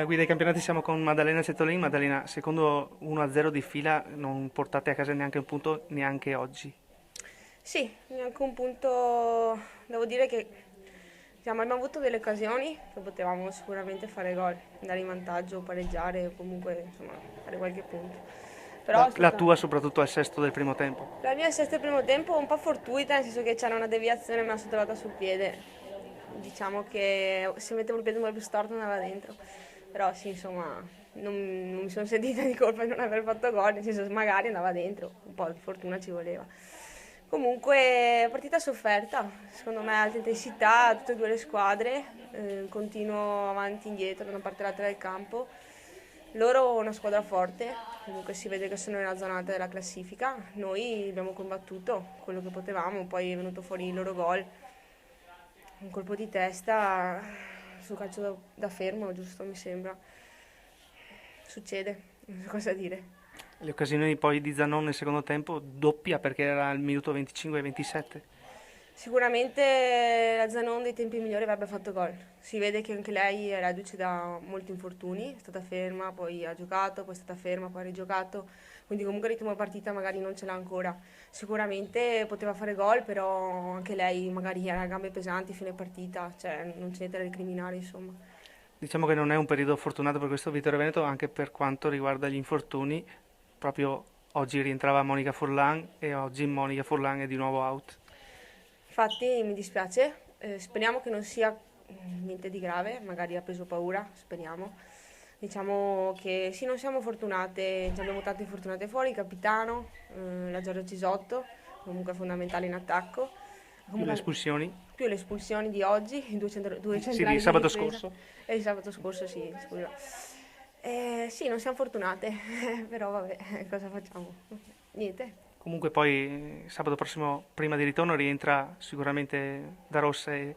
guida ai campionati siamo con Maddalena Settolin. Maddalena, secondo 1-0 di fila non portate a casa neanche un punto neanche oggi. Sì, neanche un punto, devo dire che diciamo, abbiamo avuto delle occasioni che potevamo sicuramente fare gol, andare in vantaggio, pareggiare o comunque insomma, fare qualche punto. Però La, è la stata tua soprattutto al sesto del primo tempo. la mia sesta al primo tempo un po' fortuita, nel senso che c'era una deviazione e me la sono trovata sul piede. Diciamo che se mettevo il piede un po' più storto andava dentro. Però sì, insomma, non mi sono sentita di colpa di non aver fatto gol, nel senso magari andava dentro, un po' di fortuna ci voleva. Comunque, partita sofferta, secondo me alta intensità, tutte e due le squadre, continuo avanti e indietro da una parte e l'altra del campo. Loro una squadra forte, comunque si vede che sono nella zona alta della classifica, noi abbiamo combattuto quello che potevamo, poi è venuto fuori il loro gol, un colpo di testa su calcio da fermo, giusto mi sembra. Succede, non so cosa dire. Le occasioni poi di Zanon nel secondo tempo doppia perché era al minuto 25 e 27. Sicuramente la Zanon dei tempi migliori avrebbe fatto gol. Si vede che anche lei è reduce da molti infortuni, è stata ferma, poi ha giocato, poi è stata ferma, poi ha rigiocato, quindi comunque il ritmo partita magari non ce l'ha ancora. Sicuramente poteva fare gol, però anche lei magari era a gambe pesanti fine partita, cioè non c'è niente da recriminare, insomma. Diciamo che non è un periodo fortunato per questo Vittorio Veneto anche per quanto riguarda gli infortuni. Proprio oggi rientrava Monica Furlan e oggi Monica Furlan è di nuovo out. Infatti mi dispiace, speriamo che non sia niente di grave, magari ha preso paura, speriamo. Diciamo che sì, non siamo fortunate, ci abbiamo tante fortunate fuori, il capitano, la Giorgia Cisotto, comunque fondamentale in attacco. Più le Comunque, espulsioni. più le espulsioni di oggi, i due Sì, di centrali di sabato difesa, scorso. e il sabato scorso sì, scusa. Sì, non siamo fortunate, però vabbè, cosa facciamo? Niente. Comunque poi sabato prossimo, prima di ritorno, rientra sicuramente Da Rossa e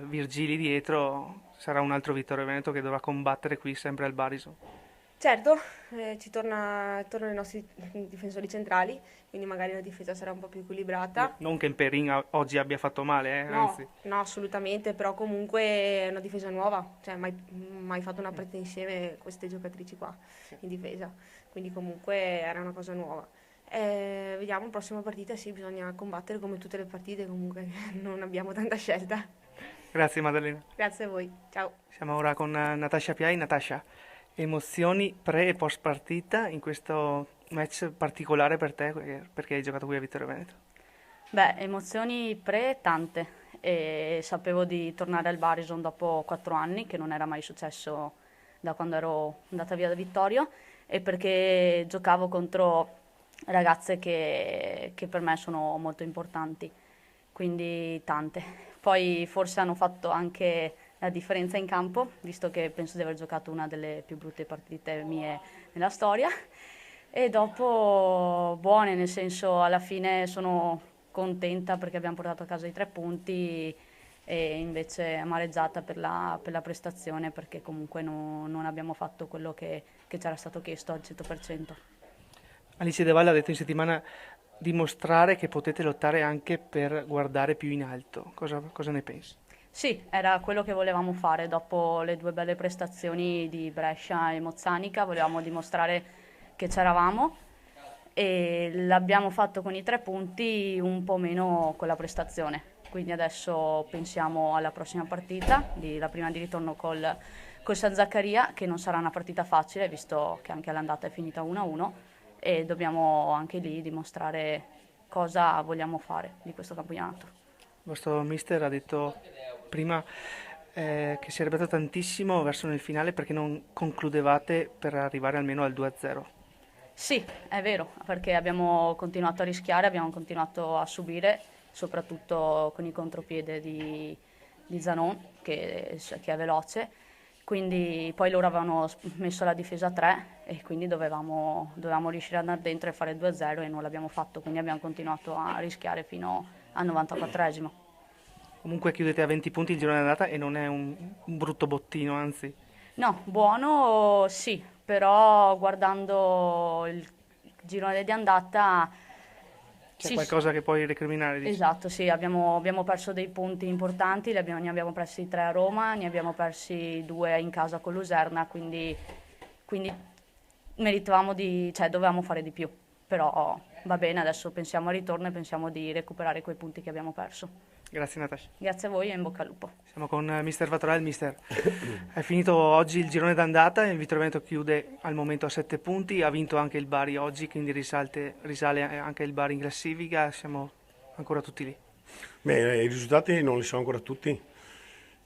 Virgili dietro. Sarà un altro Vittorio Veneto che dovrà combattere qui sempre al Bariso. Certo, tornano i nostri difensori centrali, quindi magari la difesa sarà un po' più equilibrata. Non che Perin oggi abbia fatto male, anzi. No, no, assolutamente, però comunque è una difesa nuova, cioè mai fatto una partita insieme queste giocatrici qua in difesa, quindi comunque era una cosa nuova. Vediamo, la prossima partita sì, bisogna combattere come tutte le partite, comunque non abbiamo tanta scelta. Grazie Maddalena. Grazie a voi, ciao. Siamo ora con Natascia Piai. Natascia, emozioni pre e post partita in questo match particolare per te perché hai giocato qui a Vittorio Veneto. Beh, emozioni pre tante e sapevo di tornare al Barison dopo 4 anni, che non era mai successo da quando ero andata via da Vittorio, e perché giocavo contro ragazze che per me sono molto importanti, quindi tante. Poi forse hanno fatto anche la differenza in campo, visto che penso di aver giocato una delle più brutte partite mie nella storia. E dopo buone, nel senso alla fine sono contenta perché abbiamo portato a casa i 3 punti e invece amareggiata per la prestazione perché comunque non abbiamo fatto quello che c'era stato chiesto al 100%. Alice De Valle ha detto in settimana dimostrare che potete lottare anche per guardare più in alto. Cosa ne pensi? Sì, era quello che volevamo fare dopo le due belle prestazioni di Brescia e Mozzanica, volevamo dimostrare che c'eravamo e l'abbiamo fatto con i 3 punti, un po' meno con la prestazione. Quindi adesso pensiamo alla prossima partita, la prima di ritorno col San Zaccaria, che non sarà una partita facile, visto che anche l'andata è finita 1-1, e dobbiamo anche lì dimostrare cosa vogliamo fare di questo campionato. Il vostro mister ha detto prima che si è arrabbiato tantissimo verso nel finale perché non concludevate per arrivare almeno al 2-0. Sì, è vero, perché abbiamo continuato a rischiare, abbiamo continuato a subire, soprattutto con il contropiede di Zanon, che è veloce. Quindi poi loro avevano messo la difesa a 3 e quindi dovevamo riuscire ad andare dentro e fare 2-0 e non l'abbiamo fatto, quindi abbiamo continuato a rischiare fino al 94esimo. Comunque chiudete a 20 punti il girone d'andata e non è un brutto bottino, anzi. No, buono sì, però guardando il girone di andata C'è Sì, qualcosa che puoi recriminare, dici? esatto, sì, abbiamo perso dei punti importanti, ne abbiamo persi 3 a Roma, ne abbiamo persi 2 in casa con Luserna, quindi meritavamo cioè dovevamo fare di più, però va bene, adesso pensiamo al ritorno e pensiamo di recuperare quei punti che abbiamo perso. Grazie Natascia. Grazie a voi e in bocca al lupo. Siamo con Mister Vatorel. Mister, è finito oggi il girone d'andata e il Vittorio Veneto chiude al momento a 7 punti, ha vinto anche il Bari oggi, quindi risale anche il Bari in classifica, siamo ancora tutti lì. Beh, i risultati non li so ancora tutti.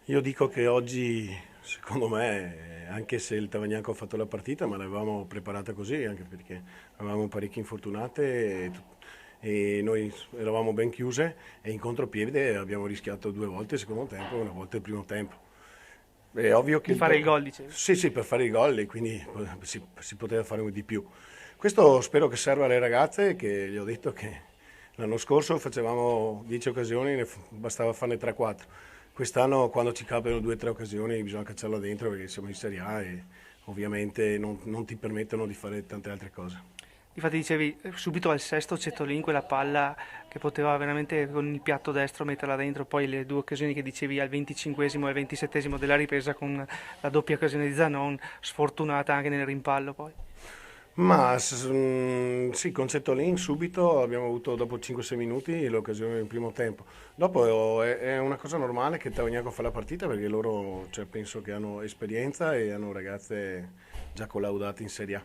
Io dico che oggi, secondo me, anche se il Tavagnacco ha fatto la partita, ma l'avevamo preparata così, anche perché avevamo parecchie infortunate e noi eravamo ben chiuse e in contropiede abbiamo rischiato 2 volte il secondo tempo e una volta il primo tempo. È ovvio che Per fare il gol, dicevi. Sì, sì, per fare il gol e quindi si poteva fare di più. Questo spero che serva alle ragazze, che gli ho detto che l'anno scorso facevamo 10 occasioni, bastava farne 3-4. Quest'anno quando ci capitano 2-3 occasioni bisogna cacciarla dentro perché siamo in Serie A e ovviamente non ti permettono di fare tante altre cose. Infatti dicevi, subito al sesto Cetolin quella palla che poteva veramente con il piatto destro metterla dentro, poi le 2 occasioni che dicevi al 25esimo e al 27esimo della ripresa con la doppia occasione di Zanon, sfortunata anche nel rimpallo poi. Ma sì, con Cetolin subito abbiamo avuto dopo 5-6 minuti l'occasione del primo tempo. Dopo è una cosa normale che Tavagnacco fa la partita perché loro cioè, penso che hanno esperienza e hanno ragazze già collaudate in Serie A.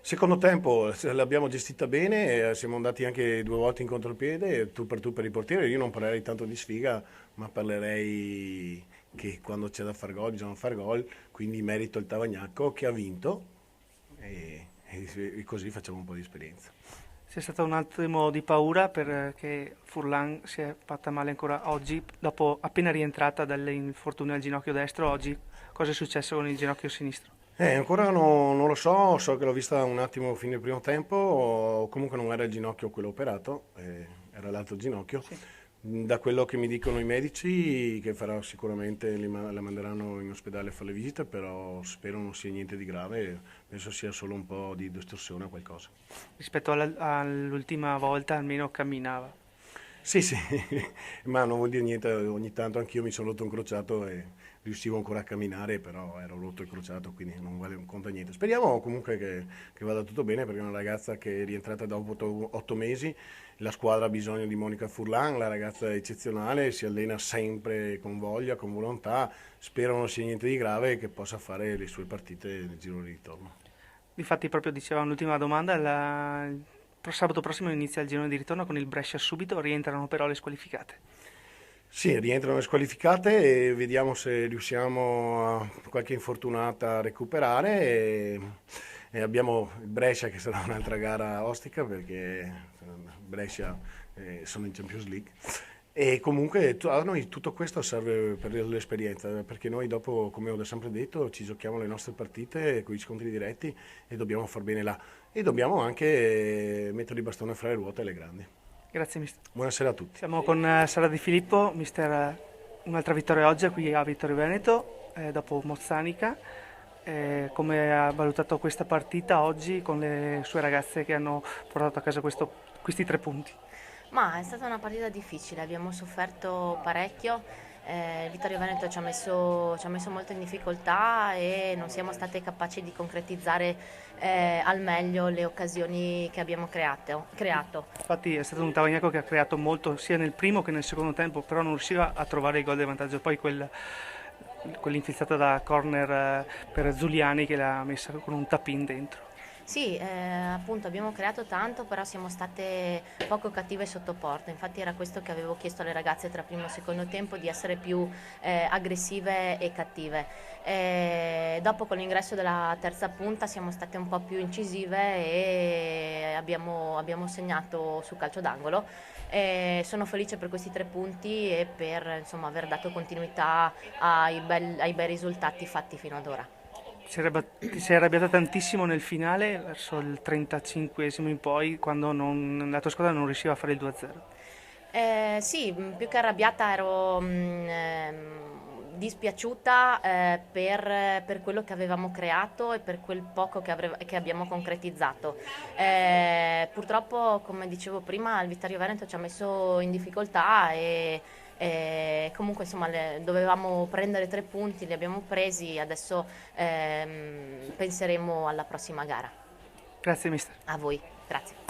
Secondo tempo l'abbiamo gestita bene, siamo andati anche 2 volte in contropiede, tu per il portiere. Io non parlerei tanto di sfiga, ma parlerei che quando c'è da far gol bisogna far gol, quindi merito il Tavagnacco che ha vinto e così facciamo un po' di esperienza. C'è stato un attimo di paura perché Furlan si è fatta male ancora oggi, dopo appena rientrata dall'infortunio al ginocchio destro, oggi cosa è successo con il ginocchio sinistro? Ancora non lo so che l'ho vista un attimo fino al primo tempo, comunque non era il ginocchio quello operato, era l'altro ginocchio. Sì. Da quello che mi dicono i medici, che farà sicuramente la manderanno in ospedale a fare le visite, però spero non sia niente di grave, penso sia solo un po' di distorsione o qualcosa. Rispetto all'ultima volta almeno camminava. Sì, sì, ma non vuol dire niente, ogni tanto anch'io mi sono rotto un crociato e riuscivo ancora a camminare, però ero rotto il crociato, quindi non conta niente. Speriamo comunque che vada tutto bene perché è una ragazza che è rientrata dopo 8 mesi, la squadra ha bisogno di Monica Furlan, la ragazza è eccezionale, si allena sempre con voglia, con volontà, spero non sia niente di grave e che possa fare le sue partite nel giro di ritorno. Difatti proprio diceva un'ultima domanda, sabato prossimo inizia il girone di ritorno con il Brescia subito, rientrano però le squalificate. Sì, rientrano le squalificate e vediamo se riusciamo qualche infortunata a recuperare e abbiamo il Brescia che sarà un'altra gara ostica perché Brescia sono in Champions League e comunque a noi tutto questo serve per l'esperienza perché noi dopo, come ho sempre detto, ci giochiamo le nostre partite con gli scontri diretti e dobbiamo far bene là e dobbiamo anche mettere il bastone fra le ruote alle grandi. Grazie mister. Buonasera a tutti. Siamo con Sara Di Filippo, mister, un'altra vittoria oggi qui a Vittorio Veneto, dopo Mozzanica. Come ha valutato questa partita oggi con le sue ragazze che hanno portato a casa questi 3 punti? Ma è stata una partita difficile, abbiamo sofferto parecchio. Il Vittorio Veneto ci ha messo molto in difficoltà e non siamo state capaci di concretizzare al meglio le occasioni che abbiamo creato. Infatti è stato un Tavagnacco che ha creato molto sia nel primo che nel secondo tempo, però non riusciva a trovare il gol di vantaggio. Poi quell'infilzata da corner per Zuliani che l'ha messa con un tap-in dentro. Sì, appunto abbiamo creato tanto, però siamo state poco cattive sotto porta. Infatti era questo che avevo chiesto alle ragazze tra primo e secondo tempo, di essere più aggressive e cattive. Dopo con l'ingresso della terza punta siamo state un po' più incisive e abbiamo segnato su calcio d'angolo. Sono felice per questi 3 punti e per insomma, aver dato continuità ai bei risultati fatti fino ad ora. Ti sei arrabbiata tantissimo nel finale, verso il 35esimo in poi, quando la tua squadra non riusciva a fare il 2-0. Sì, più che arrabbiata ero dispiaciuta per quello che avevamo creato e per quel poco che abbiamo concretizzato. Purtroppo, come dicevo prima, il Vittorio Veneto ci ha messo in difficoltà e comunque insomma dovevamo prendere 3 punti, li abbiamo presi, adesso penseremo alla prossima gara. Grazie mister. A voi, grazie.